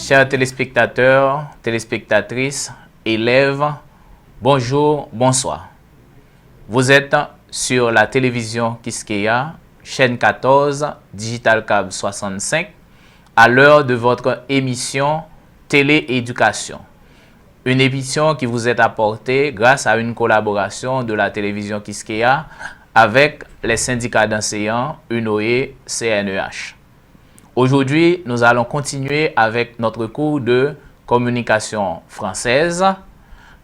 Chers téléspectateurs, téléspectatrices, élèves, bonjour, bonsoir. Vous êtes sur la télévision Quisqueya, chaîne 14, Digital Câble 65, à l'heure de votre émission Télééducation. Une émission qui vous est apportée grâce à une collaboration de la télévision Quisqueya avec les syndicats d'enseignants UNOE CNEH. Aujourd'hui, nous allons continuer avec notre cours de communication française.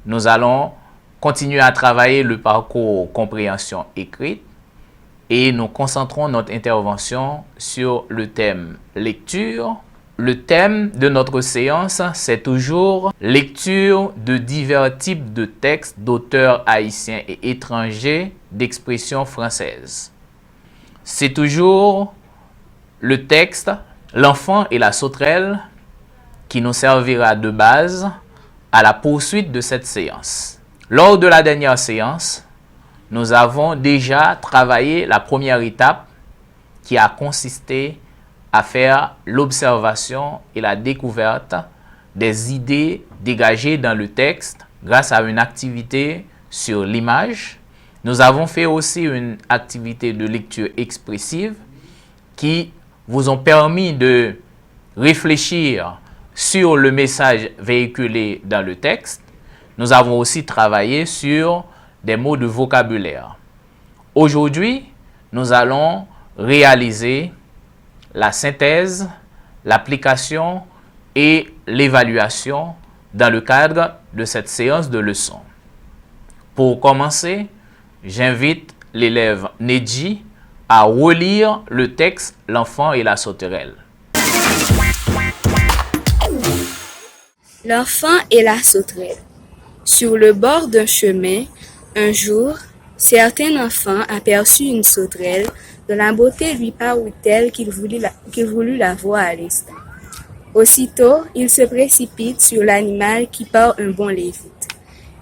Nous allons continuer à travailler le parcours compréhension écrite et nous concentrons notre intervention sur le thème lecture. Le thème de notre séance, c'est toujours lecture de divers types de textes d'auteurs haïtiens et étrangers d'expression française. C'est toujours le texte L'enfant et la sauterelle qui nous servira de base à la poursuite de cette séance. Lors de la dernière séance, nous avons déjà travaillé la première étape qui a consisté à faire l'observation et la découverte des idées dégagées dans le texte grâce à une activité sur l'image. Nous avons fait aussi une activité de lecture expressive qui vous ont permis de réfléchir sur le message véhiculé dans le texte. Nous avons aussi travaillé sur des mots de vocabulaire. Aujourd'hui, nous allons réaliser la synthèse, l'application et l'évaluation dans le cadre de cette séance de leçons. Pour commencer, j'invite l'élève Nedji à relire le texte L'enfant et la sauterelle. L'enfant et la sauterelle. Sur le bord d'un chemin, un jour, certain enfant aperçut une sauterelle dont la beauté lui parut telle qu'il voulut la voir à l'instant. Aussitôt, il se précipite sur l'animal qui part un bond les vite,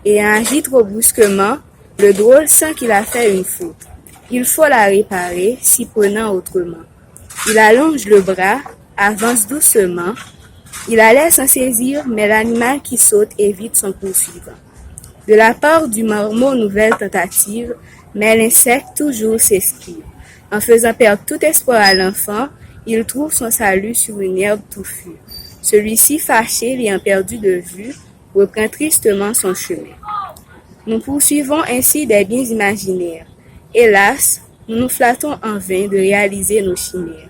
et agit trop brusquement, le drôle sent qu'il a fait une faute. Il faut la réparer, s'y prenant autrement. Il allonge le bras, avance doucement. Il allait s'en saisir, mais l'animal qui saute évite son poursuivant. De la part du marmot, nouvelle tentative, mais l'insecte toujours s'esquive. En faisant perdre tout espoir à l'enfant, il trouve son salut sur une herbe touffue. Celui-ci, fâché, l'ayant perdu de vue, reprend tristement son chemin. Nous poursuivons ainsi des biens imaginaires. Hélas, nous nous flattons en vain de réaliser nos chimères.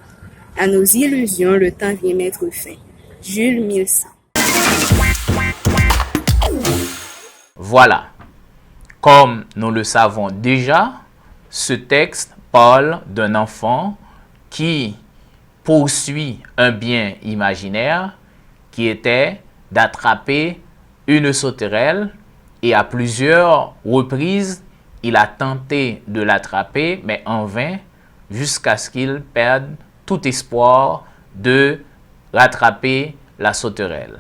À nos illusions, le temps vient mettre fin. Jules 1100. Voilà. Comme nous le savons déjà, ce texte parle d'un enfant qui poursuit un bien imaginaire qui était d'attraper une sauterelle et à plusieurs reprises, il a tenté de l'attraper, mais en vain, jusqu'à ce qu'il perde tout espoir de rattraper la sauterelle.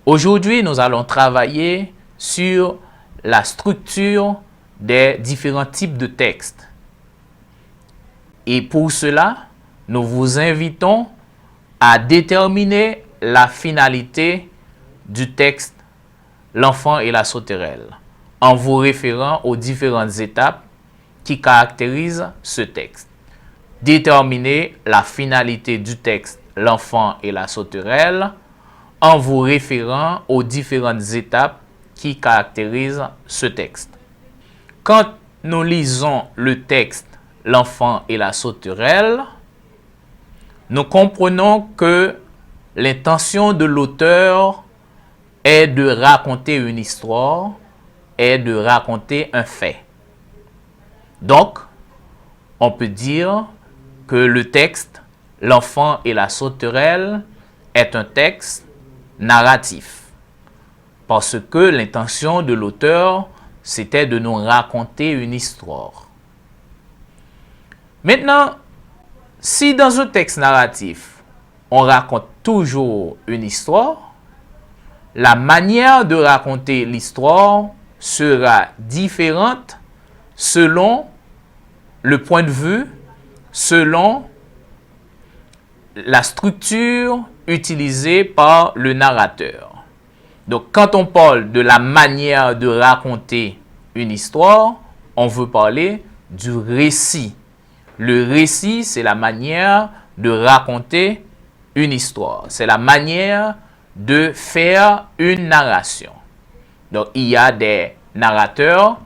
Aujourd'hui, nous allons travailler sur la structure des différents types de textes. Et pour cela, nous vous invitons à déterminer la finalité du texte L'enfant et la sauterelle, en vous référant aux différentes étapes qui caractérisent ce texte. Déterminez la finalité du texte L'enfant et la sauterelle en vous référant aux différentes étapes qui caractérisent ce texte. Quand nous lisons le texte L'enfant et la sauterelle, nous comprenons que l'intention de l'auteur est de raconter une histoire, est de raconter un fait. Donc, on peut dire que le texte L'enfant et la sauterelle est un texte narratif. Parce que l'intention de l'auteur, c'était de nous raconter une histoire. Maintenant, si dans un texte narratif, on raconte toujours une histoire, la manière de raconter l'histoire sera différente selon le point de vue, selon la structure utilisée par le narrateur. Donc, quand on parle de la manière de raconter une histoire, on veut parler du récit. Le récit, c'est la manière de raconter une histoire. C'est la manière de faire une narration. Donc, il y a des narrateurs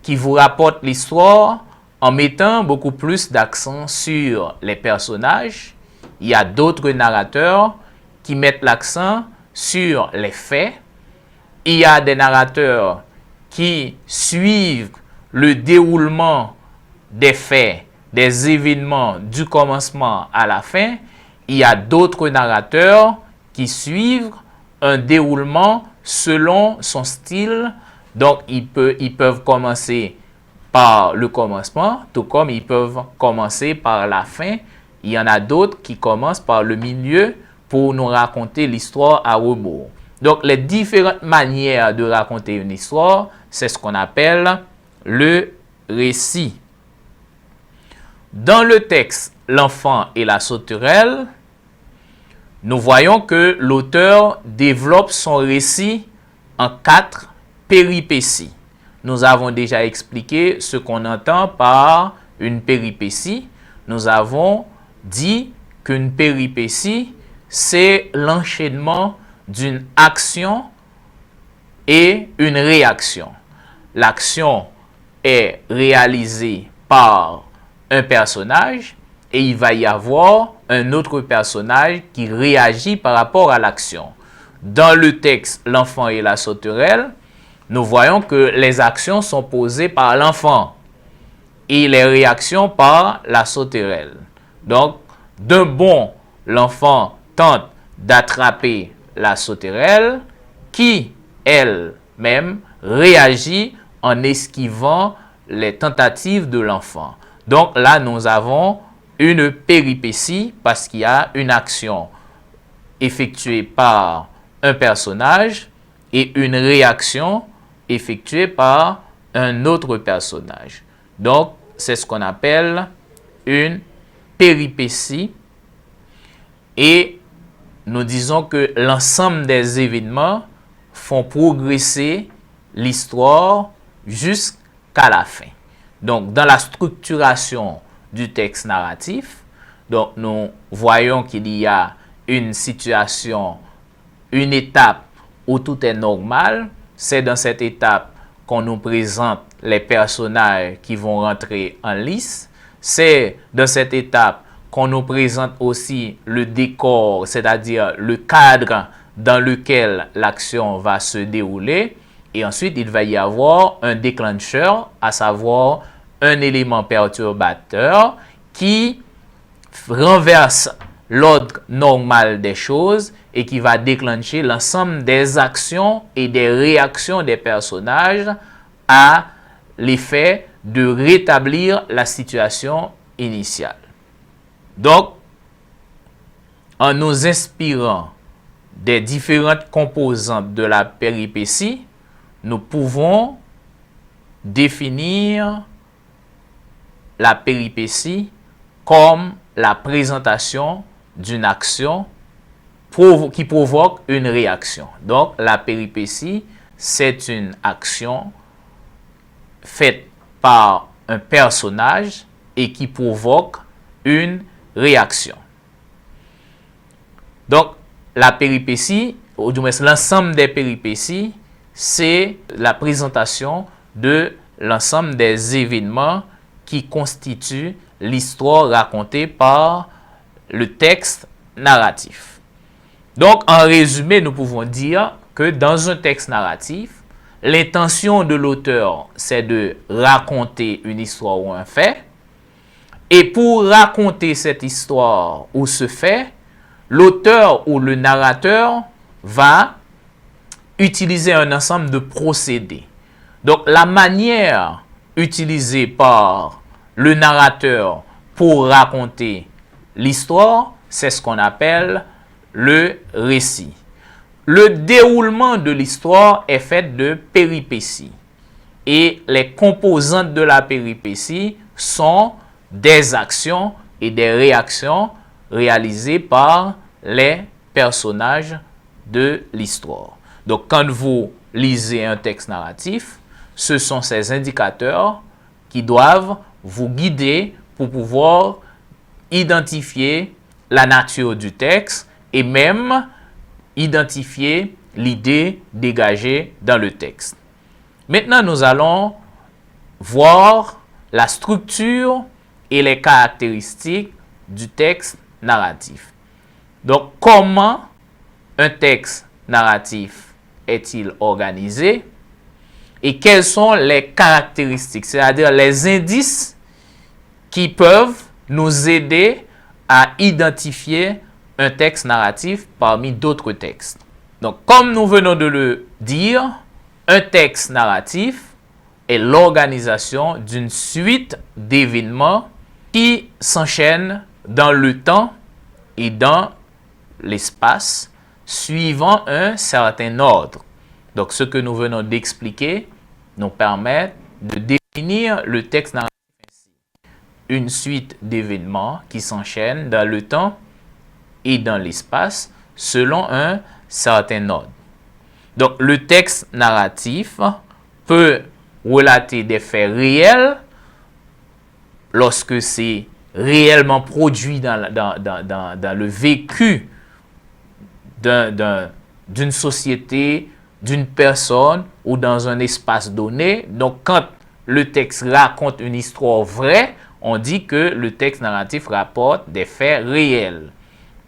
qui vous rapportent l'histoire en mettant beaucoup plus d'accent sur les personnages. Il y a d'autres narrateurs qui mettent l'accent sur les faits. Il y a des narrateurs qui suivent le déroulement des faits, des événements du commencement à la fin. Il y a d'autres narrateurs qui suivent un déroulement selon son style. Donc, ils peuvent commencer par le commencement, tout comme ils peuvent commencer par la fin. Il y en a d'autres qui commencent par le milieu pour nous raconter l'histoire à rebours. Donc, les différentes manières de raconter une histoire, c'est ce qu'on appelle le récit. Dans le texte « L'enfant et la sauterelle », nous voyons que l'auteur développe son récit en 4 péripéties. Nous avons déjà expliqué ce qu'on entend par une péripétie. Nous avons dit qu'une péripétie, c'est l'enchaînement d'une action et une réaction. L'action est réalisée par un personnage et il va y avoir un autre personnage qui réagit par rapport à l'action. Dans le texte « L'enfant et la sauterelle », nous voyons que les actions sont posées par l'enfant et les réactions par la sauterelle. Donc, d'un bond, l'enfant tente d'attraper la sauterelle qui, elle-même, réagit en esquivant les tentatives de l'enfant. Donc là, nous avons une péripétie parce qu'il y a une action effectuée par un personnage et une réaction effectuée par un autre personnage. Donc, c'est ce qu'on appelle une péripétie. Et nous disons que l'ensemble des événements font progresser l'histoire jusqu'à la fin. Donc, dans la structuration du texte narratif, donc, nous voyons qu'il y a une situation, une étape où tout est normal. C'est dans cette étape qu'on nous présente les personnages qui vont rentrer en lice. C'est dans cette étape qu'on nous présente aussi le décor, c'est-à-dire le cadre dans lequel l'action va se dérouler. Et ensuite, il va y avoir un déclencheur, à savoir un élément perturbateur qui renverse l'ordre normal des choses et qui va déclencher l'ensemble des actions et des réactions des personnages à l'effet de rétablir la situation initiale. Donc, en nous inspirant des différentes composantes de la péripétie, nous pouvons définir la péripétie comme la présentation d'une action qui provoque une réaction. Donc, la péripétie, c'est une action faite par un personnage et qui provoque une réaction. Donc, la péripétie, ou du moins l'ensemble des péripéties, c'est la présentation de l'ensemble des événements qui constituent l'histoire racontée par le texte narratif. Donc, en résumé, nous pouvons dire que dans un texte narratif, l'intention de l'auteur, c'est de raconter une histoire ou un fait. Et pour raconter cette histoire ou ce fait, l'auteur ou le narrateur va utiliser un ensemble de procédés. Donc, la manière utilisée par le narrateur pour raconter l'histoire, c'est ce qu'on appelle le récit. Le déroulement de l'histoire est fait de péripéties. Et les composantes de la péripétie sont des actions et des réactions réalisés par les personnages de l'histoire. Donc, quand vous lisez un texte narratif, ce sont ces indicateurs qui doivent vous guider pour pouvoir identifier la nature du texte et même identifier l'idée dégagée dans le texte. Maintenant, nous allons voir la structure et les caractéristiques du texte narratif. Donc, comment un texte narratif est-il organisé et quelles sont les caractéristiques, c'est-à-dire les indices qui peuvent nous aider à identifier un texte narratif parmi d'autres textes. Donc, comme nous venons de le dire, un texte narratif est l'organisation d'une suite d'événements qui s'enchaînent dans le temps et dans l'espace suivant un certain ordre. Donc, ce que nous venons d'expliquer nous permet de définir le texte narratif ainsi. Une suite d'événements qui s'enchaînent dans le temps et dans l'espace selon un certain ordre. Donc, le texte narratif peut relater des faits réels lorsque c'est réellement produit dans le vécu d'une société, d'une personne ou dans un espace donné. Donc, quand le texte raconte une histoire vraie, on dit que le texte narratif rapporte des faits réels.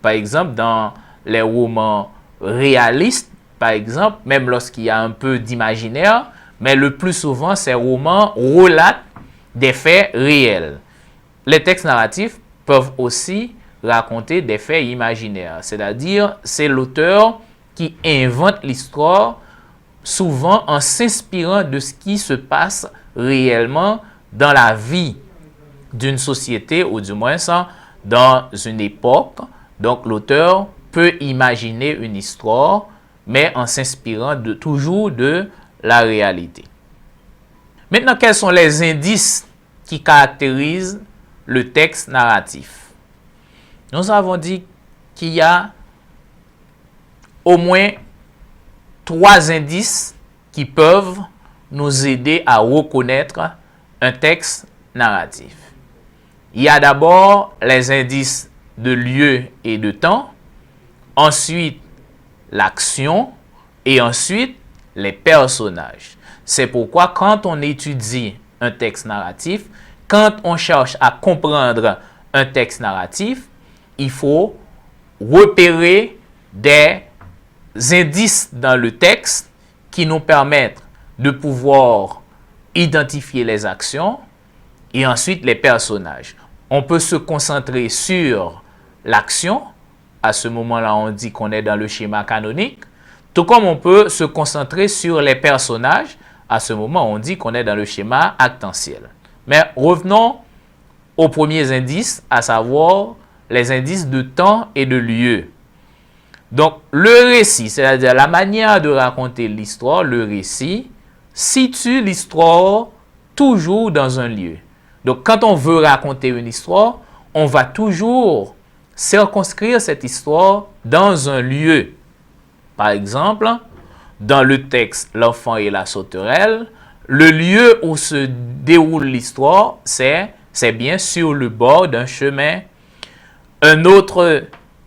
Par exemple, dans les romans réalistes, par exemple, même lorsqu'il y a un peu d'imaginaire, mais le plus souvent, ces romans relatent des faits réels. Les textes narratifs peuvent aussi raconter des faits imaginaires, c'est-à-dire c'est l'auteur qui invente l'histoire, souvent en s'inspirant de ce qui se passe réellement dans la vie d'une société ou du moins dans une époque. Donc l'auteur peut imaginer une histoire, mais en s'inspirant toujours de la réalité. Maintenant, quels sont les indices qui caractérisent le texte narratif? Nous avons dit qu'il y a au moins 3 indices qui peuvent nous aider à reconnaître un texte narratif. Il y a d'abord les indices de lieu et de temps, ensuite l'action et ensuite les personnages. C'est pourquoi quand on étudie un texte narratif, quand on cherche à comprendre un texte narratif, il faut repérer des indices dans le texte qui nous permettent de pouvoir identifier les actions et ensuite les personnages. On peut se concentrer sur l'action. À ce moment-là, on dit qu'on est dans le schéma canonique. Tout comme on peut se concentrer sur les personnages. À ce moment, on dit qu'on est dans le schéma actantiel. Mais revenons aux premiers indices, à savoir les indices de temps et de lieu. Donc, le récit, c'est-à-dire la manière de raconter l'histoire, le récit, situe l'histoire toujours dans un lieu. Donc, quand on veut raconter une histoire, on va toujours circonscrire cette histoire dans un lieu. Par exemple, dans le texte L'enfant et la sauterelle, le lieu où se déroule l'histoire, c'est bien sur le bord d'un chemin. Un autre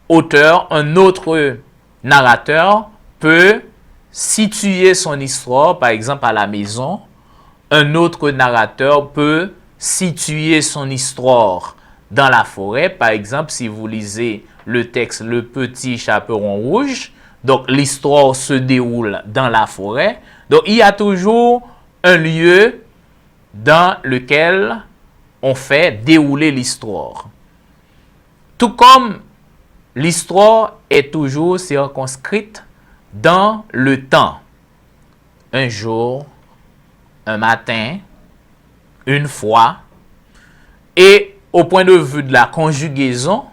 auteur, un autre narrateur peut situer son histoire, par exemple, à la maison. Un autre narrateur peut situer son histoire dans la forêt. Par exemple, si vous lisez le texte Le Petit Chaperon Rouge, donc l'histoire se déroule dans la forêt. Donc, il y a toujours un lieu dans lequel on fait dérouler l'histoire. Tout comme l'histoire est toujours circonscrite dans le temps. Un jour, un matin, une fois. Et au point de vue de la conjugaison,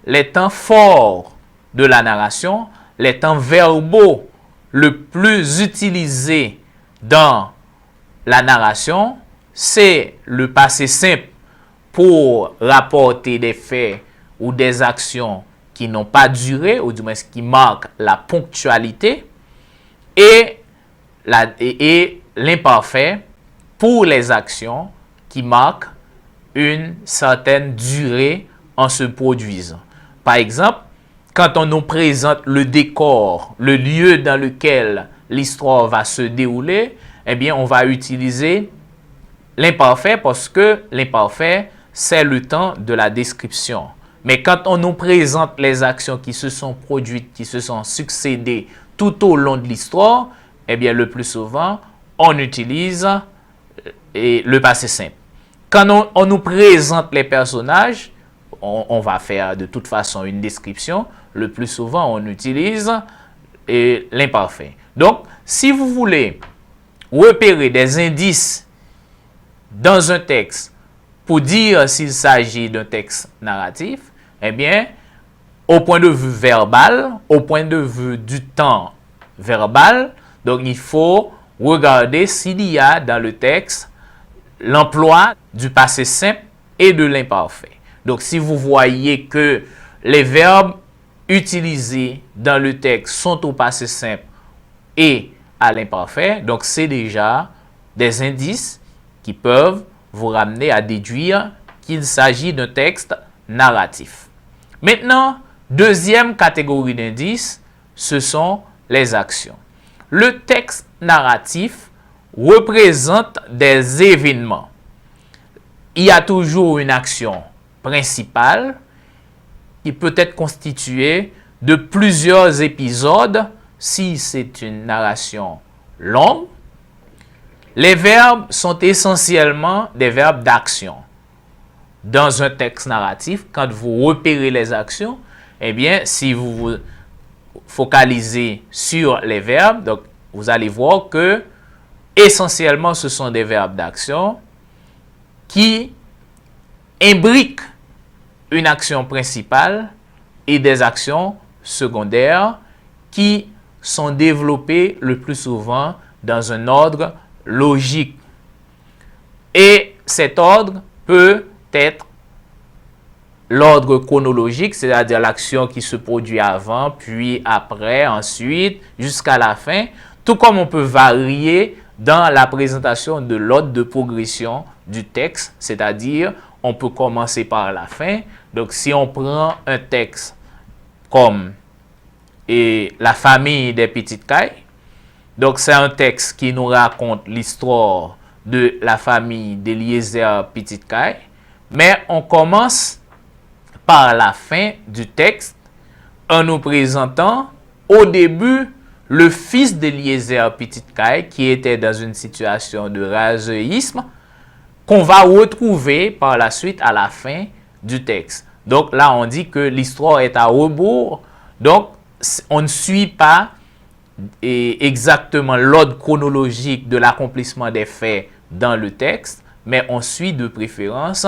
les temps forts de la narration, les temps verbaux le plus utilisé dans la narration, c'est le passé simple pour rapporter des faits ou des actions qui n'ont pas duré, ou du moins qui marquent la ponctualité, et l'imparfait pour les actions qui marquent une certaine durée en se produisant. Par exemple, quand on nous présente le décor, le lieu dans lequel l'histoire va se dérouler, eh bien, on va utiliser l'imparfait parce que l'imparfait, c'est le temps de la description. Mais quand on nous présente les actions qui se sont produites, qui se sont succédées tout au long de l'histoire, eh bien, le plus souvent, on utilise le passé simple. Quand on nous présente les personnages, on va faire de toute façon une description. Le plus souvent, on utilise l'imparfait. Donc, si vous voulez repérer des indices dans un texte pour dire s'il s'agit d'un texte narratif, eh bien, au point de vue verbal, au point de vue du temps verbal, donc il faut regarder s'il y a dans le texte l'emploi du passé simple et de l'imparfait. Donc, si vous voyez que les verbes utilisés dans le texte sont au passé simple et à l'imparfait, donc c'est déjà des indices qui peuvent vous ramener à déduire qu'il s'agit d'un texte narratif. Maintenant, deuxième catégorie d'indices, ce sont les actions. Le texte narratif représente des événements. Il y a toujours une action principale qui peut être constituée de plusieurs épisodes si c'est une narration longue. Les verbes sont essentiellement des verbes d'action. Dans un texte narratif, quand vous repérez les actions, eh bien, si vous vous focalisez sur les verbes, donc vous allez voir que essentiellement ce sont des verbes d'action qui imbriquent une action principale et des actions secondaires qui sont développées le plus souvent dans un ordre logique. Et cet ordre peut être l'ordre chronologique, c'est-à-dire l'action qui se produit avant, puis après, ensuite, jusqu'à la fin, tout comme on peut varier dans la présentation de l'ordre de progression du texte, c'est-à-dire on peut commencer par la fin. Donc, si on prend un texte comme La famille des petites cailles, donc c'est un texte qui nous raconte l'histoire de la famille d'Eliezer Petite Caille, mais on commence par la fin du texte en nous présentant au début le fils d'Eliezer Petite Caille qui était dans une situation de raseïsme qu'on va retrouver par la suite à la fin du texte. Donc là, on dit que l'histoire est à rebours. Donc, on ne suit pas exactement l'ordre chronologique de l'accomplissement des faits dans le texte, mais on suit de préférence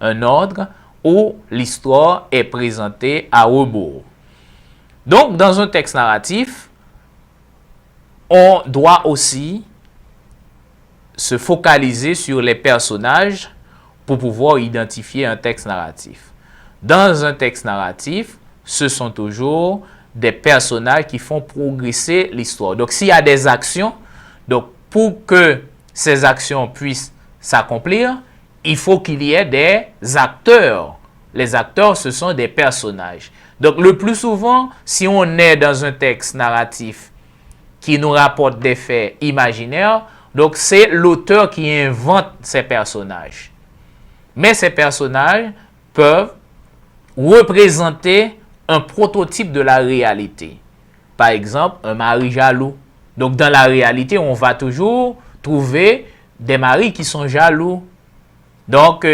un ordre où l'histoire est présentée à rebours. Donc, dans un texte narratif, on doit aussi se focaliser sur les personnages pour pouvoir identifier un texte narratif. Dans un texte narratif, ce sont toujours des personnages qui font progresser l'histoire. Donc, s'il y a des actions, donc pour que ces actions puissent s'accomplir, il faut qu'il y ait des acteurs. Les acteurs, ce sont des personnages. Donc, le plus souvent, si on est dans un texte narratif qui nous rapporte des faits imaginaires, donc c'est l'auteur qui invente ces personnages. Mais ces personnages peuvent représenter un prototype de la réalité. Par exemple, un mari jaloux. Donc, dans la réalité, on va toujours trouver des maris qui sont jaloux. Donc,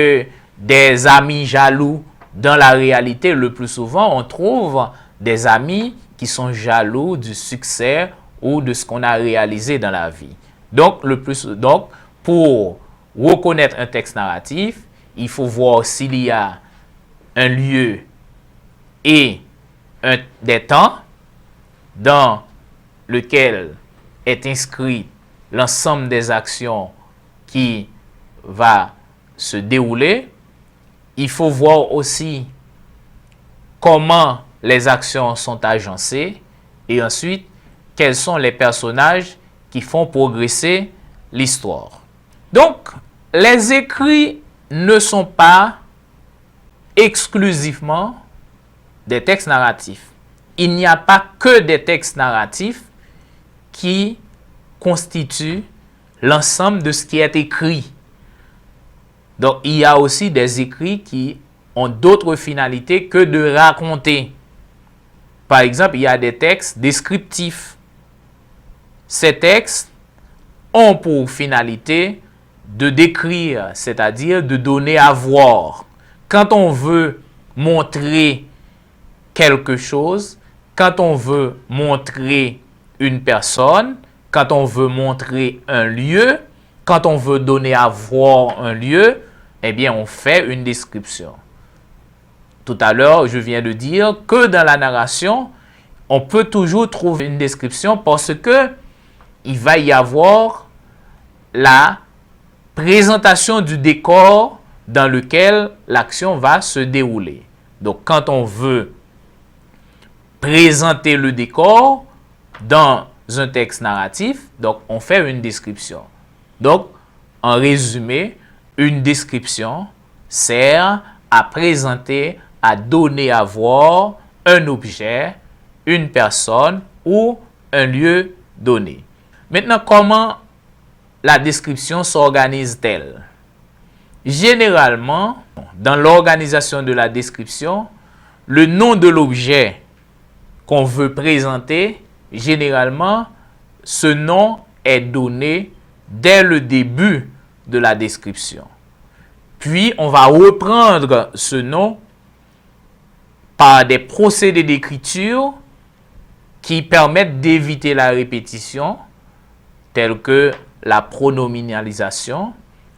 des amis jaloux. Dans la réalité, le plus souvent, on trouve des amis qui sont jaloux du succès ou de ce qu'on a réalisé dans la vie. Donc, pour reconnaître un texte narratif, il faut voir s'il y a un lieu et des temps dans lequel est inscrit l'ensemble des actions qui va se dérouler. Il faut voir aussi comment les actions sont agencées et ensuite, quels sont les personnages qui font progresser l'histoire. Donc, les écrits ne sont pas exclusivement des textes narratifs. Il n'y a pas que des textes narratifs qui constituent l'ensemble de ce qui est écrit. Donc, il y a aussi des écrits qui ont d'autres finalités que de raconter. Par exemple, il y a des textes descriptifs. Ces textes ont pour finalité de décrire, c'est-à-dire de donner à voir. Quand on veut montrer quelque chose, quand on veut montrer une personne, quand on veut montrer un lieu, quand on veut donner à voir un lieu, eh bien, on fait une description. Tout à l'heure, je viens de dire que dans la narration, on peut toujours trouver une description parce que il va y avoir la présentation du décor dans lequel l'action va se dérouler. Donc, quand on veut présenter le décor dans un texte narratif, donc on fait une description. Donc, en résumé, une description sert à présenter, à donner à voir un objet, une personne ou un lieu donné. Maintenant, comment la description s'organise-t-elle? Généralement, dans l'organisation de la description, le nom de l'objet qu'on veut présenter, généralement, ce nom est donné dès le début de la description. Puis, on va reprendre ce nom par des procédés d'écriture qui permettent d'éviter la répétition, tels que la pronominalisation.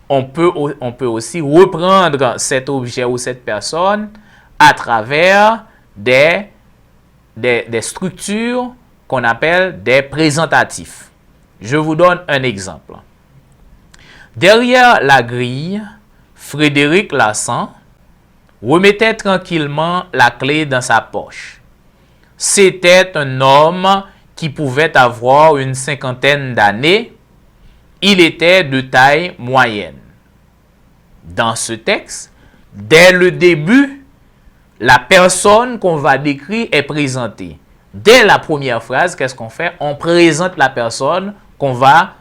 On peut aussi reprendre cet objet ou cette personne à travers des structures qu'on appelle des présentatifs. Je vous donne un exemple. Derrière la grille, Frédéric Larsan remettait tranquillement la clé dans sa poche. C'était un homme qui pouvait avoir une cinquantaine d'années. Il était de taille moyenne. Dans ce texte, dès le début, la personne qu'on va décrire est présentée. Dès la première phrase, qu'est-ce qu'on fait? On présente la personne qu'on va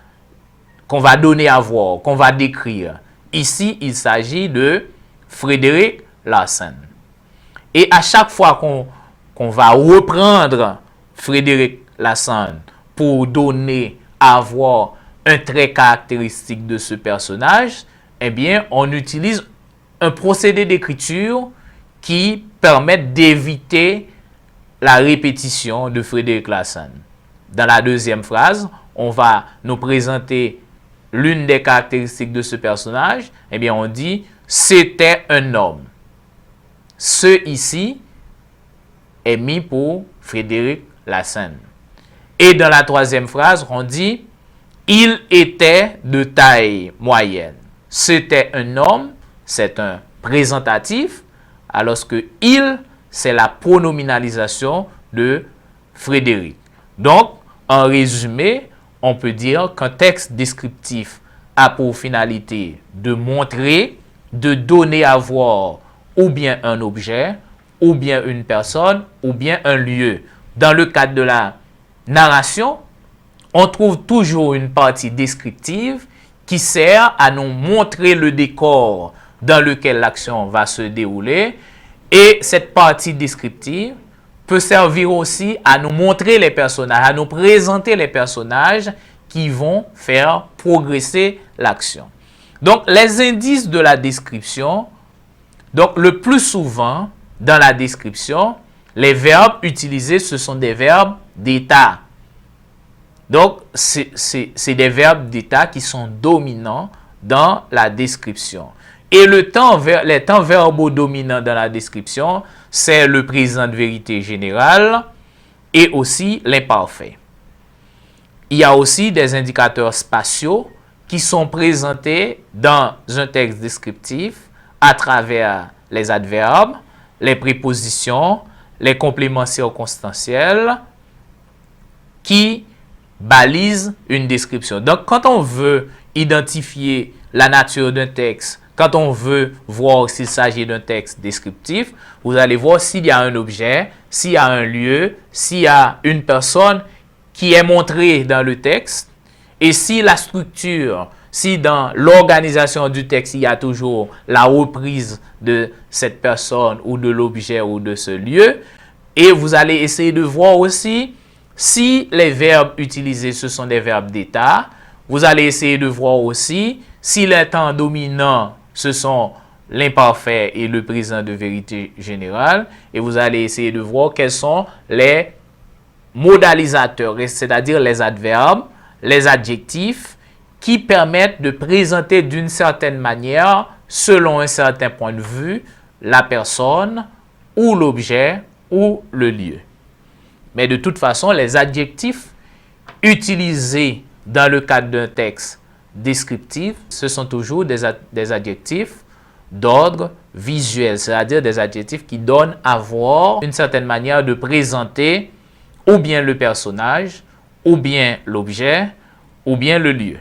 donner à voir, qu'on va décrire. Ici, il s'agit de Frédéric Larsan. Et à chaque fois qu'on va reprendre Frédéric Larsan pour donner à voir un trait caractéristique de ce personnage, eh bien, on utilise un procédé d'écriture qui permet d'éviter la répétition de Frédéric Larsan. Dans la deuxième phrase, on va nous présenter l'une des caractéristiques de ce personnage. Eh bien, on dit « c'était un homme ». Ce ici est mis pour Frédéric Larsan. Et dans la troisième phrase, on dit « il était de taille moyenne ». C'était un homme, c'est un présentatif, alors que « il », c'est la pronominalisation de Frédéric. Donc, en résumé, on peut dire qu'un texte descriptif a pour finalité de montrer, de donner à voir ou bien un objet, ou bien une personne, ou bien un lieu. Dans le cadre de la narration, on trouve toujours une partie descriptive qui sert à nous montrer le décor dans lequel l'action va se dérouler. Et cette partie descriptive peut servir aussi à nous montrer les personnages, à nous présenter les personnages qui vont faire progresser l'action. Donc, les indices de la description, donc le plus souvent dans la description, les verbes utilisés, ce sont des verbes d'état. Donc, c'est des verbes d'état qui sont dominants dans la description. Et les temps verbaux dominants dans la description, c'est le présent de vérité générale et aussi l'imparfait. Il y a aussi des indicateurs spatiaux qui sont présentés dans un texte descriptif à travers les adverbes, les prépositions, les compléments circonstanciels qui balisent une description. Donc, quand on veut identifier la nature d'un texte, quand on veut voir s'il s'agit d'un texte descriptif, vous allez voir s'il y a un objet, s'il y a un lieu, s'il y a une personne qui est montrée dans le texte, et si la structure, si dans l'organisation du texte, il y a toujours la reprise de cette personne ou de l'objet ou de ce lieu, et vous allez essayer de voir aussi si les verbes utilisés, ce sont des verbes d'état. Vous allez essayer de voir aussi si les temps dominants, ce sont l'imparfait et le présent de vérité générale. Et vous allez essayer de voir quels sont les modalisateurs, c'est-à-dire les adverbes, les adjectifs, qui permettent de présenter d'une certaine manière, selon un certain point de vue, la personne ou l'objet ou le lieu. Mais de toute façon, les adjectifs utilisés dans le cadre d'un texte descriptif, ce sont toujours des adjectifs d'ordre visuel, c'est-à-dire des adjectifs qui donnent à voir une certaine manière de présenter ou bien le personnage, ou bien l'objet, ou bien le lieu.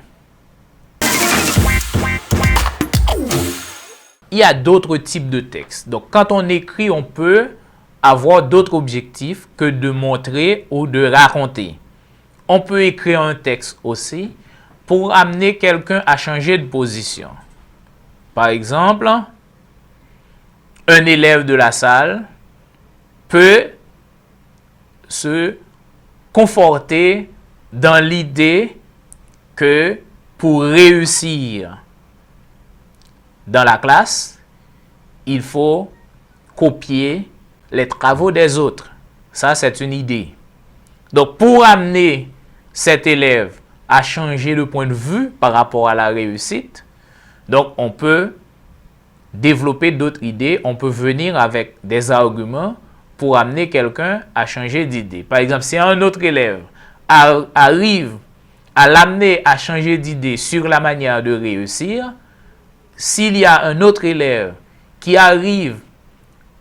Il y a d'autres types de textes. Donc, quand on écrit, on peut avoir d'autres objectifs que de montrer ou de raconter. On peut écrire un texte aussi pour amener quelqu'un à changer de position. Par exemple, un élève de la salle peut se conforter dans l'idée que pour réussir dans la classe, il faut copier les travaux des autres. Ça, c'est une idée. Donc, pour amener cet élève à changer de point de vue par rapport à la réussite, donc on peut développer d'autres idées, on peut venir avec des arguments pour amener quelqu'un à changer d'idée. Par exemple, si un autre élève arrive à l'amener à changer d'idée sur la manière de réussir, s'il y a un autre élève qui arrive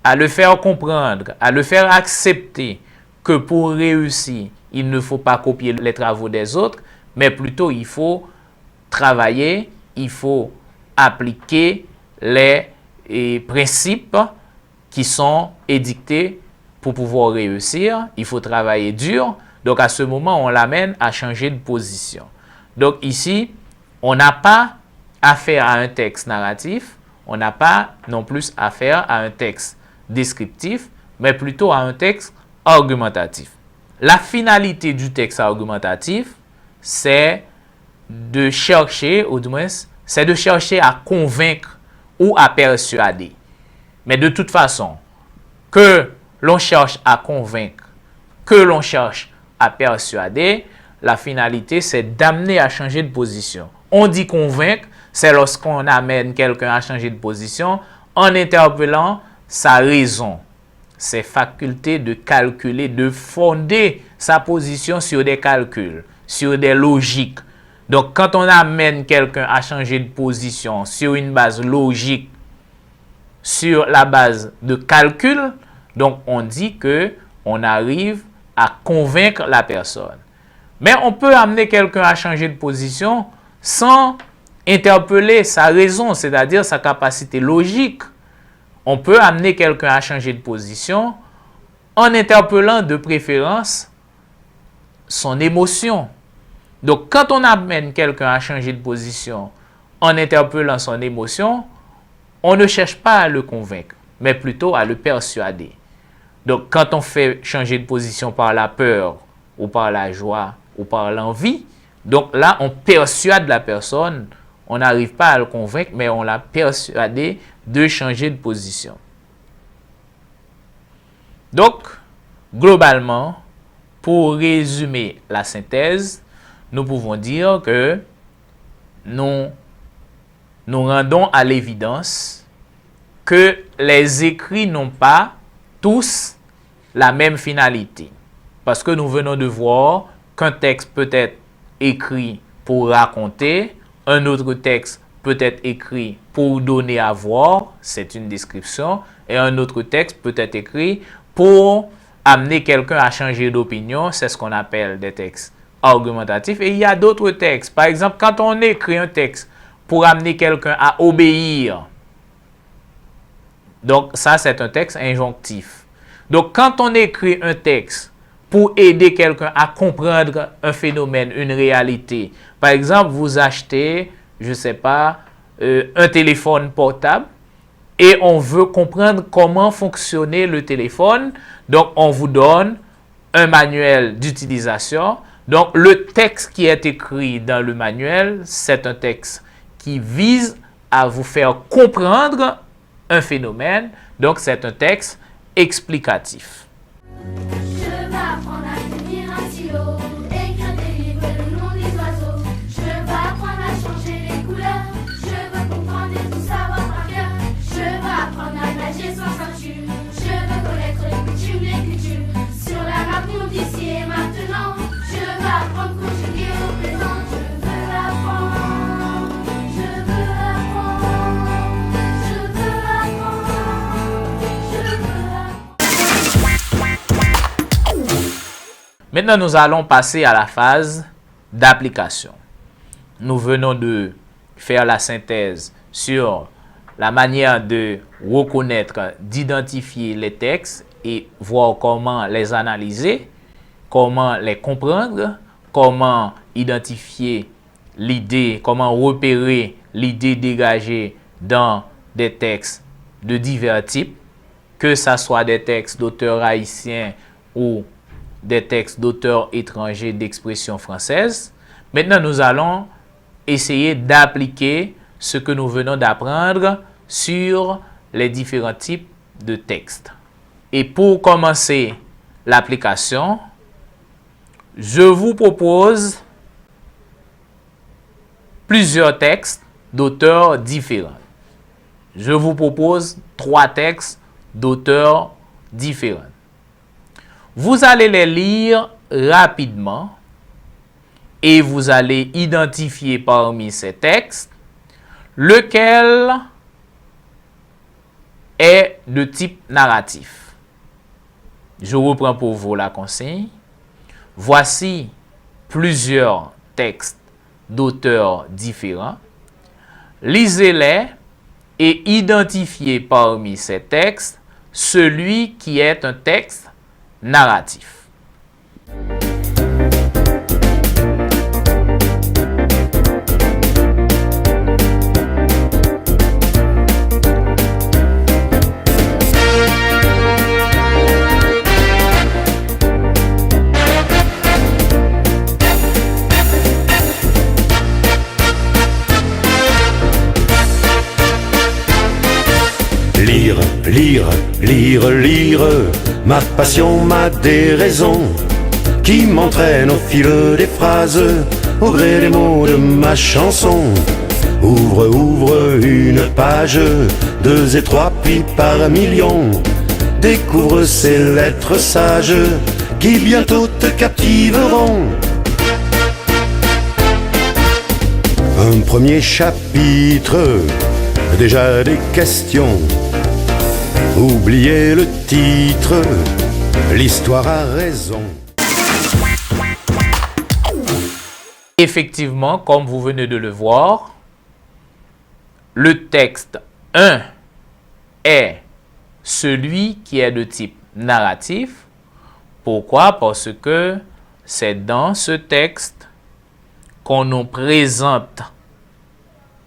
à le faire comprendre, à le faire accepter que pour réussir, il ne faut pas copier les travaux des autres, mais plutôt il faut travailler, il faut appliquer les principes qui sont édictés pour pouvoir réussir. Il faut travailler dur. Donc à ce moment, on l'amène à changer de position. Donc ici, on n'a pas affaire à un texte narratif, on n'a pas non plus affaire à un texte descriptif, mais plutôt à un texte argumentatif. La finalité du texte argumentatif, c'est de chercher, ou du moins, c'est de chercher à convaincre ou à persuader. Mais de toute façon, que l'on cherche à convaincre, que l'on cherche à persuader, la finalité, c'est d'amener à changer de position. On dit convaincre, c'est lorsqu'on amène quelqu'un à changer de position en interpellant sa raison, ses facultés de calculer, de fonder sa position sur des calculs, sur des logiques. Donc, quand on amène quelqu'un à changer de position sur une base logique, sur la base de calcul, donc on dit que on arrive à convaincre la personne. Mais on peut amener quelqu'un à changer de position sans interpeller sa raison, c'est-à-dire sa capacité logique. On peut amener quelqu'un à changer de position en interpellant de préférence son émotion. Donc, quand on amène quelqu'un à changer de position en interpellant son émotion, on ne cherche pas à le convaincre, mais plutôt à le persuader. Donc, quand on fait changer de position par la peur, ou par la joie, ou par l'envie, donc là, on persuade la personne, on n'arrive pas à le convaincre, mais on l'a persuadé de changer de position. Donc, globalement, pour résumer la synthèse, nous pouvons dire que nous rendons à l'évidence que les écrits n'ont pas tous la même finalité. Parce que nous venons de voir qu'un texte peut être écrit pour raconter, un autre texte peut être écrit pour donner à voir, c'est une description, et un autre texte peut être écrit pour amener quelqu'un à changer d'opinion, c'est ce qu'on appelle des textes argumentatifs. Et il y a d'autres textes. Par exemple, quand on écrit un texte pour amener quelqu'un à obéir, donc ça c'est un texte injonctif. Donc quand on écrit un texte pour aider quelqu'un à comprendre un phénomène, une réalité, par exemple, vous achetez, je ne sais pas, un téléphone portable, et on veut comprendre comment fonctionnait le téléphone. Donc, on vous donne un manuel d'utilisation. Donc, le texte qui est écrit dans le manuel, c'est un texte qui vise à vous faire comprendre un phénomène. Donc, c'est un texte explicatif. Je vais apprendre à tenir un stylo, écrire des livres et le nom des oiseaux. Je vais apprendre à changer les couleurs. Je veux comprendre et tout savoir par cœur. Je vais apprendre à nager sans ceinture. Je veux connaître les coutumes, les cultures. Sur la map monde d'ici et maintenant. Je veux apprendre conjuguer au présent. Je veux apprendre. Je veux apprendre. Je veux apprendre. Je veux apprendre. Maintenant, nous allons passer à la phase d'application. Nous venons de faire la synthèse sur la manière de reconnaître, d'identifier les textes et voir comment les analyser, comment les comprendre, comment identifier l'idée, comment repérer l'idée dégagée dans des textes de divers types, que ce soit des textes d'auteurs haïtiens ou des textes d'auteurs étrangers d'expression française. Maintenant, nous allons essayer d'appliquer ce que nous venons d'apprendre sur les différents types de textes. Et pour commencer l'application, je vous propose plusieurs textes d'auteurs différents. Je vous propose 3 textes d'auteurs différents. Vous allez les lire rapidement et vous allez identifier parmi ces textes lequel est de type narratif. Je reprends pour vous la consigne. Voici plusieurs textes d'auteurs différents. Lisez-les et identifiez parmi ces textes celui qui est un texte narratif. Lire, ma passion m'a des raisons qui m'entraînent au fil des phrases, au gré des mots de ma chanson. Ouvre une page, 2 et 3 puis par million. Découvre ces lettres sages qui bientôt te captiveront. Un premier chapitre, déjà des questions. Oubliez le titre, l'histoire a raison. Effectivement, comme vous venez de le voir, le texte 1 est celui qui est de type narratif. Pourquoi? Parce que c'est dans ce texte qu'on nous présente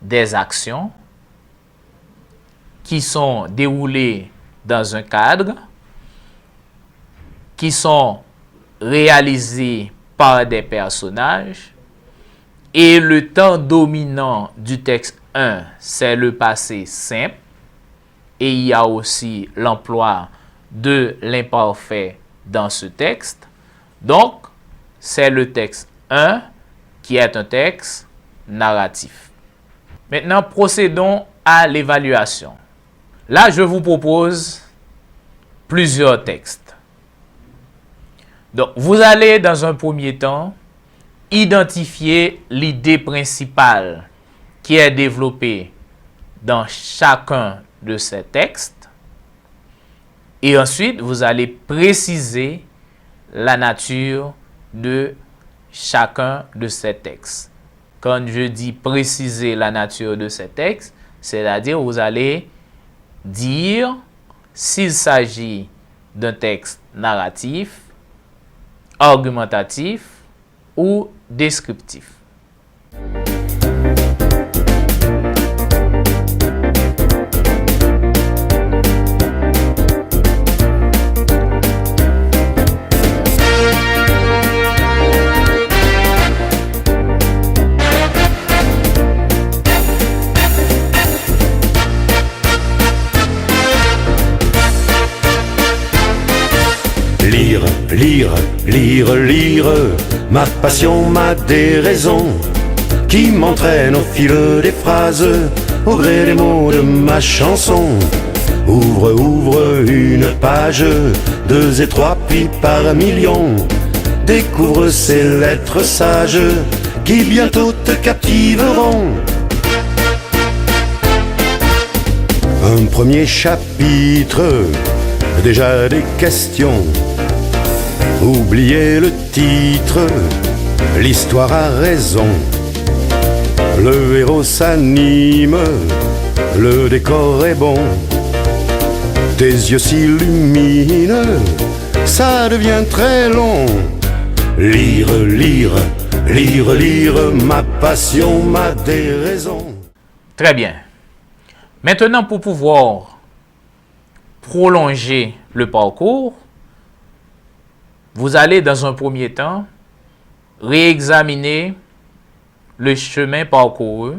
des actions qui sont déroulées dans un cadre, qui sont réalisés par des personnages, et le temps dominant du texte 1, c'est le passé simple, et il y a aussi l'emploi de l'imparfait dans ce texte. Donc, c'est le texte 1 qui est un texte narratif. Maintenant, procédons à l'évaluation. Là, je vous propose plusieurs textes. Donc, vous allez dans un premier temps identifier l'idée principale qui est développée dans chacun de ces textes. Et ensuite, vous allez préciser la nature de chacun de ces textes. Quand je dis préciser la nature de ces textes, c'est-à-dire vous allez dire s'il s'agit d'un texte narratif, argumentatif ou descriptif. Lire, lire, lire, lire, ma passion m'a des raisons qui m'entraînent au fil des phrases, au gré des mots de ma chanson. Ouvre, ouvre une page, 2 et 3 puis par million. Découvre ces lettres sages qui bientôt te captiveront. Un premier chapitre, déjà des questions. Oubliez le titre, l'histoire a raison. Le héros s'anime, le décor est bon. Tes yeux s'illuminent, ça devient très long. Lire, lire, lire, lire, ma passion m'a des raisons. Très bien. Maintenant, pour pouvoir prolonger le parcours, vous allez dans un premier temps réexaminer le chemin parcouru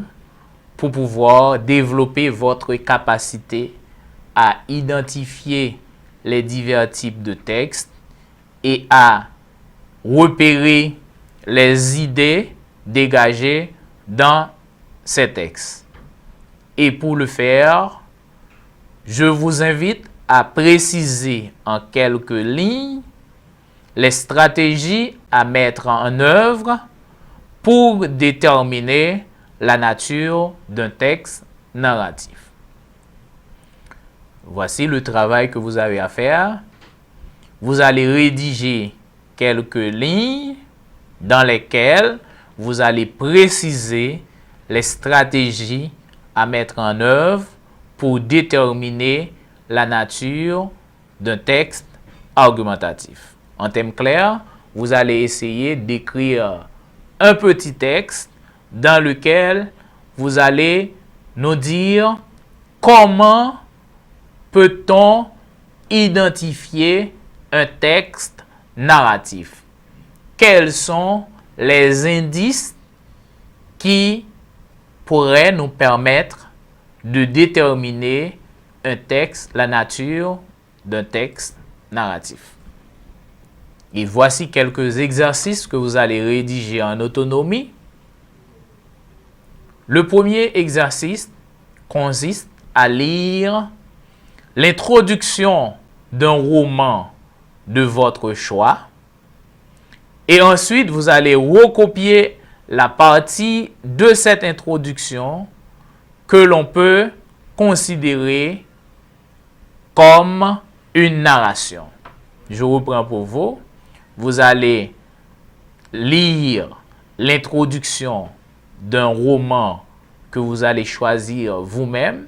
pour pouvoir développer votre capacité à identifier les divers types de textes et à repérer les idées dégagées dans ces textes. Et pour le faire, je vous invite à préciser en quelques lignes les stratégies à mettre en œuvre pour déterminer la nature d'un texte narratif. Voici le travail que vous avez à faire. Vous allez rédiger quelques lignes dans lesquelles vous allez préciser les stratégies à mettre en œuvre pour déterminer la nature d'un texte argumentatif. En termes clairs, vous allez essayer d'écrire un petit texte dans lequel vous allez nous dire comment peut-on identifier un texte narratif. Quels sont les indices qui pourraient nous permettre de déterminer un texte, la nature d'un texte narratif. Et voici quelques exercices que vous allez rédiger en autonomie. Le premier exercice consiste à lire l'introduction d'un roman de votre choix. Et ensuite, vous allez recopier la partie de cette introduction que l'on peut considérer comme une narration. Je reprends pour vous. Vous allez lire l'introduction d'un roman que vous allez choisir vous-même.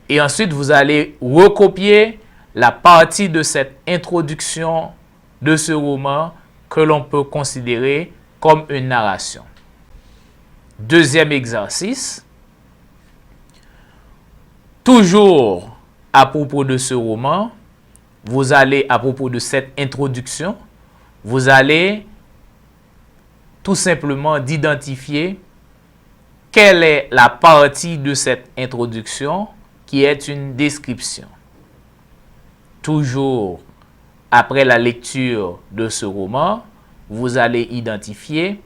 Et ensuite, vous allez recopier la partie de cette introduction de ce roman que l'on peut considérer comme une narration. Deuxième exercice. Toujours à propos de ce roman, vous allez, à propos de cette introduction, vous allez tout simplement d'identifier quelle est la partie de cette introduction qui est une description. Toujours après la lecture de ce roman, vous allez identifier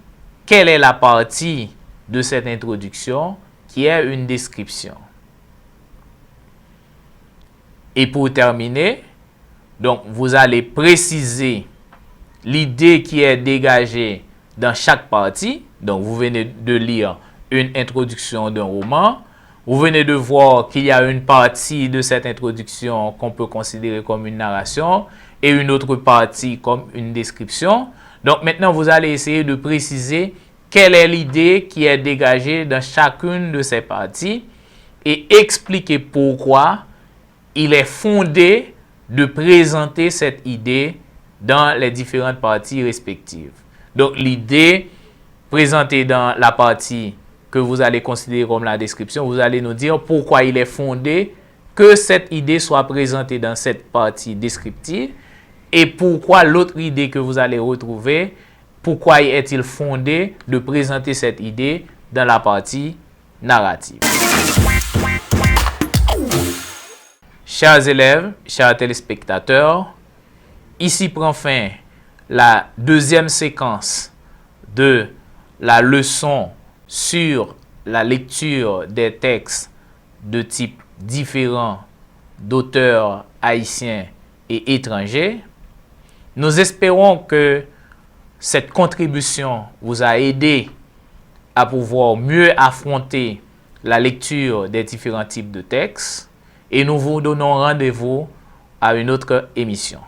quelle est la partie de cette introduction qui est une description. Et pour terminer, donc vous allez préciser l'idée qui est dégagée dans chaque partie. Donc vous venez de lire une introduction d'un roman. Vous venez de voir qu'il y a une partie de cette introduction qu'on peut considérer comme une narration et une autre partie comme une description. Donc maintenant, vous allez essayer de préciser quelle est l'idée qui est dégagée dans chacune de ces parties et expliquer pourquoi il est fondé de présenter cette idée dans les différentes parties respectives. Donc l'idée présentée dans la partie que vous allez considérer comme la description, vous allez nous dire pourquoi il est fondé que cette idée soit présentée dans cette partie descriptive et pourquoi l'autre idée que vous allez retrouver, pourquoi est-il fondé de présenter cette idée dans la partie narrative. Chers élèves, chers téléspectateurs, ici prend fin la deuxième séquence de la leçon sur la lecture des textes de type différent d'auteurs haïtiens et étrangers. Nous espérons que cette contribution vous a aidé à pouvoir mieux affronter la lecture des différents types de textes et nous vous donnons rendez-vous à une autre émission.